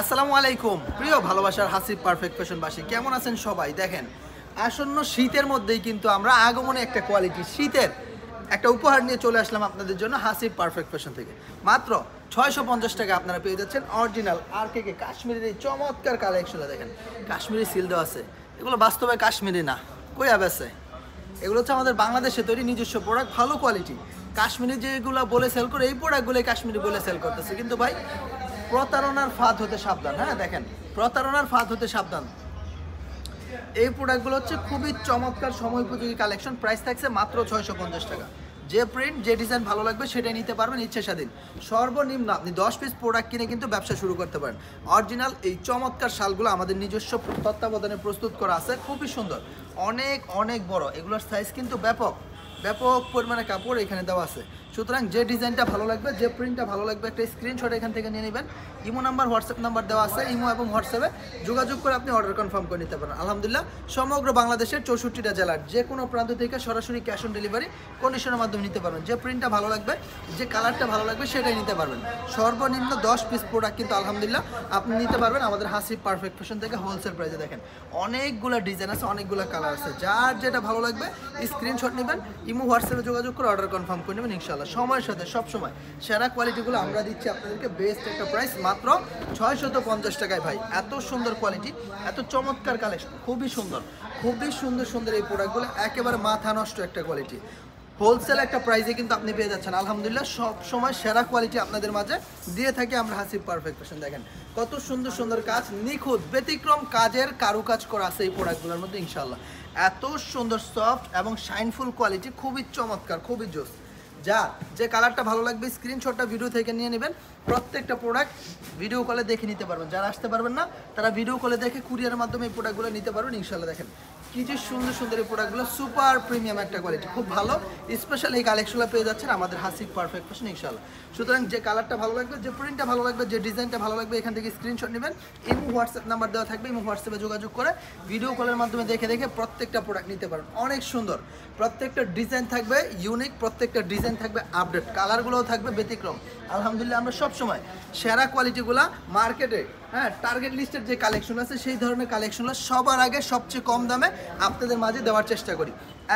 আসসালামু আলাইকুম প্রিয় ভালোবাসার হাসিব পারফেক্ট ফ্যাশনবাসী, কেমন আছেন সবাই? দেখেন, আসন্ন শীতের মধ্যেই কিন্তু আমরা আগমনে একটা কোয়ালিটি শীতের একটা উপহার নিয়ে চলে আসলাম আপনাদের জন্য হাসিব পারফেক্ট ফ্যাশন থেকে। মাত্র 650 টাকা আপনারা পেয়ে যাচ্ছেন অরিজিনাল আর কে কাশ্মীরের এই চমৎকার কালেকশনে। দেখেন, কাশ্মীরি সিল দেওয়া আছে, এগুলো বাস্তবে কাশ্মীরি না, কই আবেছে। এগুলো হচ্ছে আমাদের বাংলাদেশে তৈরি নিজস্ব প্রোডাক্ট, ভালো কোয়ালিটি। কাশ্মীরি যেগুলো বলে সেল করে এই প্রোডাক্টগুলোই কাশ্মীরি বলে সেল করতেছে, কিন্তু ভাই প্রতারণার ফাঁদ হতে সাবধান। হ্যাঁ দেখেন, প্রতারণার ফাঁদ হতে সাবধান। এই প্রোডাক্টগুলো হচ্ছে খুবই চমৎকার সময় উপযোগী কালেকশন। প্রাইস থাকছে মাত্র 650 টাকা। যে প্রিন্ট যে ডিজাইন ভালো লাগবে সেটাই নিতে পারবেন ইচ্ছে স্বাধীন। সর্বনিম্ন আপনি 10 পিস প্রোডাক্ট কিনে কিন্তু ব্যবসা শুরু করতে পারেন। অরিজিনাল এই চমৎকার শালগুলো আমাদের নিজস্ব তত্ত্বাবধানে প্রস্তুত করা আছে, খুবই সুন্দর, অনেক অনেক বড়। এগুলোর সাইজ কিন্তু ব্যাপক ব্যাপক পরিমাণে কাপড় এখানে দেওয়া আছে। সুতরাং যে ডিজাইনটা ভালো লাগবে, যে প্রিন্টটা ভালো লাগবে, একটা স্ক্রিনশট এখান থেকে নিয়ে নেবেন। ইমো নাম্বার, হোয়াটসঅ্যাপ নাম্বার দেওয়া আছে, ইমো এবং হোয়াটসঅ্যাপে যোগাযোগ করে আপনি অর্ডার কনফার্ম করে নিতে পারেন। আলহামদুলিল্লাহ, সমগ্র বাংলাদেশের 64টা জেলার যে কোনো প্রান্ত থেকে সরাসরি ক্যাশ অন ডেলিভারি কন্ডিশনের মাধ্যমে নিতে পারবেন। যে প্রিন্টটা ভালো লাগবে, যে কালারটা ভালো লাগবে সেটাই নিতে পারবেন। সর্বনিম্ন 10 পিস প্রোডাক্ট কিন্তু আলহামদুলিল্লাহ আপনি নিতে পারবেন আমাদের হাসিব পারফেক্ট ফ্যাশন থেকে হোলসেল প্রাইসে। দেখেন, অনেকগুলো ডিজাইন আছে, অনেকগুলো কালার আছে, যার যেটা ভালো লাগবে স্ক্রিনশট নেবেন, ইমো হোয়াটসঅ্যাপে যোগাযোগ করে অর্ডার কনফার্ম করে নেবেন ইনশাআল্লাহ। সময়ের সাথে সবসময় সেরা কোয়ালিটিগুলো আমরা দিচ্ছি আপনাদেরকে বেস্ট একটা প্রাইস মাত্র 650 টাকায়। ভাই এত সুন্দর কোয়ালিটি, এত চমৎকার কালেকশন, খুবই সুন্দর, খুবই সুন্দর সুন্দর এই প্রোডাক্টগুলো, একেবারে মাথা নষ্ট একটা কোয়ালিটি। হোলসেল একটা প্রাইসে কিন্তু আপনি পেয়ে যাচ্ছেন আলহামদুলিল্লাহ। সব সময় সেরা কোয়ালিটি আপনাদের মাঝে দিয়ে থাকি আমরা হাসিব পারফেক্ট ফ্যাশন। দেখেন কত সুন্দর সুন্দর কাজ, নিখুঁত ব্যতিক্রম কাজের কারুকাজ করা আছে এই প্রোডাক্টগুলোর মধ্যে ইনশাআল্লাহ। এত সুন্দর সফট এবং শাইনফুল কোয়ালিটি, খুবই চমৎকার, খুবই জোস। যার যে কালারটা ভালো লাগবে স্ক্রিনশটটা ভিডিও থেকে নিয়ে নেবেন। প্রত্যেকটা প্রোডাক্ট ভিডিও কলে দেখে নিতে পারবেন। যারা আসতে পারবেন না তারা ভিডিও কলে দেখে কুরিয়ারের মাধ্যমে এই প্রোডাক্টগুলো নিতে পারবেন ইনশাআল্লাহ। দেখেন কি যে সুন্দর সুন্দর এই প্রোডাক্টগুলো, সুপার প্রিমিয়াম একটা কোয়ালিটি, খুব ভালো। স্পেশাল এই কালেকশনগুলো পেয়ে যাচ্ছেন আমাদের হাসিব পারফেক্ট ফ্যাশন ইনশাআল্লাহ। সুতরাং যে কালারটা ভালো লাগবে, যে প্রিন্টটা ভালো লাগবে, যে ডিজাইনটা ভালো লাগবে, এখান থেকে স্ক্রিনশট নেবেন। ইমো হোয়াটসঅ্যাপ নাম্বার দেওয়া থাকবে, ইমো হোয়াটসঅ্যাপে যোগাযোগ করে ভিডিও কলের মাধ্যমে দেখে দেখে প্রত্যেকটা প্রোডাক্ট নিতে পারেন। অনেক সুন্দর, প্রত্যেকটা ডিজাইন থাকবে ইউনিক, প্রত্যেকটা ডিজাইন থাকবে আপডেট, কালারগুলোও থাকবে ব্যতিক্রম। আলহামদুলিল্লাহ, আমরা সবসময় সেরা কোয়ালিটিগুলো মার্কেটে, হ্যাঁ, টার্গেট লিস্টের যে কালেকশন আছে সেই ধরনের কালেকশনগুলো সবার আগে সবচেয়ে কম দামে আপনাদের মাঝে দেওয়ার চেষ্টা করি।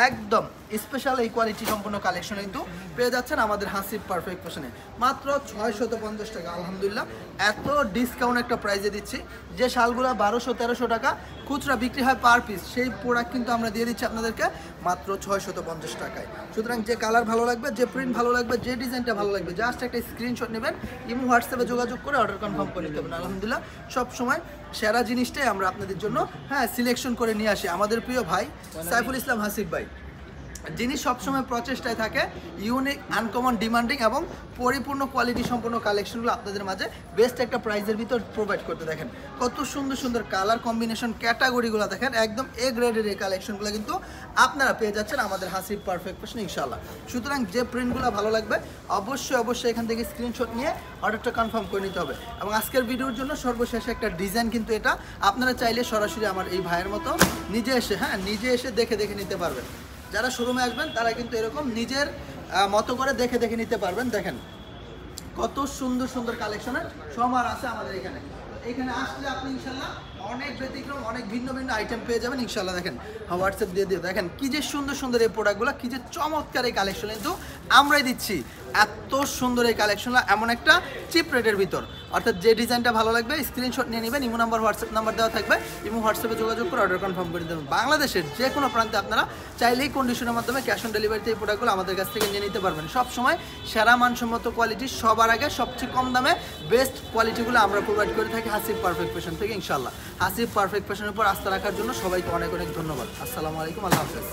একদম স্পেশাল এই কোয়ালিটি সম্পূর্ণ কালেকশন কিন্তু পেয়ে যাচ্ছেন আমাদের হাসিব পারফেক্ট ফ্যাশনে মাত্র 650 টাকা। আলহামদুলিল্লাহ, এত ডিসকাউন্ট একটা প্রাইজে দিচ্ছি। যে শালগুলো 1200-1300 টাকা খুচরা বিক্রি হয় পার পিস, সেই প্রোডাক্ট কিন্তু আমরা দিয়ে দিচ্ছি আপনাদেরকে মাত্র 650 টাকায়। সুতরাং যে কালার ভালো লাগবে, যে প্রিন্ট ভালো লাগবে, যে ডিজাইনটা ভালো লাগবে, জাস্ট একটা স্ক্রিনশট নেবেন, ইমো হোয়াটসঅ্যাপে যোগাযোগ করে অর্ডার কনফার্ম করে নিতে পারবেন। আলহামদুলিল্লাহ, সবসময় সেরা জিনিসটাই আমরা আপনাদের জন্য, হ্যাঁ, সিলেকশন করে নিয়ে আসি। আমাদের প্রিয় ভাই সাইফুল ইসলাম হাসিব ভাই, যিনি সবসময় প্রচেষ্টায় থাকে ইউনিক, আনকমন, ডিমান্ডিং এবং পরিপূর্ণ কোয়ালিটি সম্পূর্ণ কালেকশনগুলো আপনাদের মাঝে বেস্ট একটা প্রাইজের ভিতর প্রোভাইড করতে। দেখেন কত সুন্দর সুন্দর কালার কম্বিনেশন, ক্যাটাগরিগুলো দেখেন, একদম এ গ্রেডের এই কালেকশনগুলো কিন্তু আপনারা পেয়ে যাচ্ছেন আমাদের হাসিব পারফেক্ট ফ্যাশন ইনশাআল্লাহ। সুতরাং যে প্রিন্টগুলো ভালো লাগবে অবশ্যই অবশ্যই এখান থেকে স্ক্রিনশট নিয়ে অর্ডারটা কনফার্ম করে নিতে হবে। এবং আজকের ভিডিওর জন্য সর্বশেষ একটা ডিজাইন কিন্তু এটা, আপনারা চাইলে সরাসরি আমার এই ভাইয়ের মতো নিজে এসে, হ্যাঁ, নিজে এসে দেখে দেখে নিতে পারবেন। যারা শোরুমে আসবেন তারা কিন্তু এরকম নিজের মতো করে দেখে দেখে নিতে পারবেন। দেখেন কত সুন্দর সুন্দর কালেকশনের সমার আছে আমাদের এখানে। এখানে আসলে আপনি ইনশাল্লাহ অনেক ব্যতিক্রম, অনেক ভিন্ন ভিন্ন আইটেম পেয়ে যাবেন ইনশাল্লাহ। দেখেন হোয়াটসঅ্যাপ দিয়ে দিয়ে দেখেন কি যে সুন্দর সুন্দর এই প্রোডাক্টগুলো, কি যে চমৎকার এই কালেকশন কিন্তু আমরাই দিচ্ছি। এত সুন্দর এই কালেকশনটা এমন একটা চিপ রেটের ভিতর, অর্থাৎ যে ডিজাইনটা ভালো লাগবে স্ক্রিনশট নিয়ে নেবেন, ইমো নাম্বার, হোয়াটসঅ্যাপ নাম্বার দেওয়া থাকবে, ইমো হোয়াটসঅ্যাপে যোগাযোগ করে অর্ডার কনফার্ম করে দেবেন। বাংলাদেশের যে কোনো প্রান্তে আপনারা চাইলেই কন্ডিশনের মাধ্যমে ক্যাশ অন ডেলিভারিতে এই প্রোডাক্টগুলো আমাদের কাছ থেকে নিয়ে নিতে পারবেন। সবসময় সেরা মানসম্মত কোয়ালিটি, সবার আগে সবচেয়ে কম দামে বেস্ট কোয়ালিটিগুলো আমরা প্রোভাইড করে থাকি হাসিব পারফেক্ট ফ্যাশন থেকে ইনশাআল্লাহ। হাসিব পারফেক্ট ফ্যাশনের উপর আস্থা রাখার জন্য সবাইকে অনেক অনেক ধন্যবাদ। আসসালামু আলাইকুম, আল্লাহ হাফেজ।